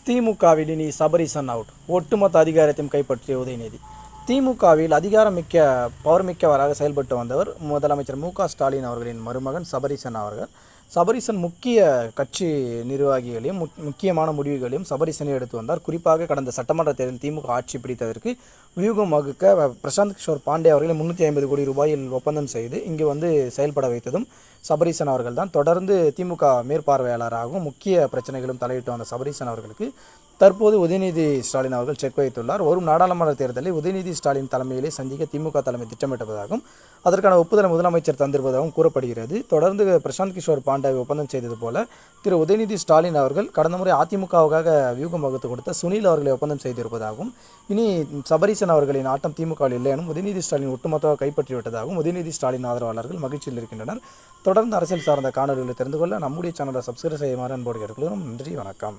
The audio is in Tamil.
திமுகவில் இனி சபரீசன் அவுட். ஒட்டுமொத்த அதிகாரத்தையும் கைப்பற்றிய உதயநிதி. திமுகவில் பவர்மிக்கவராக செயல்பட்டு வந்தவர் முதலமைச்சர் மு.க.ஸ்டாலின் அவர்களின் மருமகன் சபரீசன் அவர்கள். சபரீசன் முக்கிய கட்சி நிர்வாகிகளையும் முக்கியமான முடிவுகளையும் சபரீசனே எடுத்து வந்தார். குறிப்பாக கடந்த சட்டமன்ற தேர்தலில் திமுக ஆட்சி பிடித்ததற்கு வியூகம் வகுக்க பிரசாந்த் கிஷோர் பாண்டே அவர்களை 350 கோடி ரூபாயில் ஒப்பந்தம் செய்து இங்கு செயல்பட வைத்ததும் சபரீசன் அவர்கள் தான். தொடர்ந்து திமுக மேற்பார்வையாளராகவும் முக்கிய பிரச்சனைகளும் தலையிட்டு வந்த சபரீசன் அவர்களுக்கு தற்போது உதயநிதி ஸ்டாலின் அவர்கள் செக் வைத்துள்ளார். வரும் நாடாளுமன்ற தேர்தலை உதயநிதி ஸ்டாலின் தலைமையிலே சந்திக்க திமுக தலைமை திட்டமிட்டதாகவும் அதற்கான ஒப்புதலை முதலமைச்சர் தந்திருப்பதாகவும் கூறப்படுகிறது. தொடர்ந்து பிரசாந்த் கிஷோர் பாண்டேவை ஒப்பந்தம் செய்தது போல திரு உதயநிதி ஸ்டாலின் அவர்கள் கடந்த முறை அதிமுகவுக்காக வியூகம் வகுத்து கொடுத்த சுனில் அவர்களை ஒப்பந்தம் செய்திருப்பதாகவும் இனி சபரீசன் அவர்களின் ஆட்டம் திமுகவில் இல்லை எனும் உதயநிதி ஸ்டாலின் ஒட்டுமொத்தமாக கைப்பற்றிவிட்டதாகவும் உதயநிதி ஸ்டாலின் ஆதரவாளர்கள் மகிழ்ச்சியில் இருக்கின்றனர். தொடர்ந்து அரசியல் சார்ந்த காணொலிகளை தெரிந்து கொள்ள நம்முடைய சேனலை சப்ஸ்கிரைப் செய்யுமாறு அன்போடு கேட்டுக்கொள்கிறோம். நன்றி, வணக்கம்.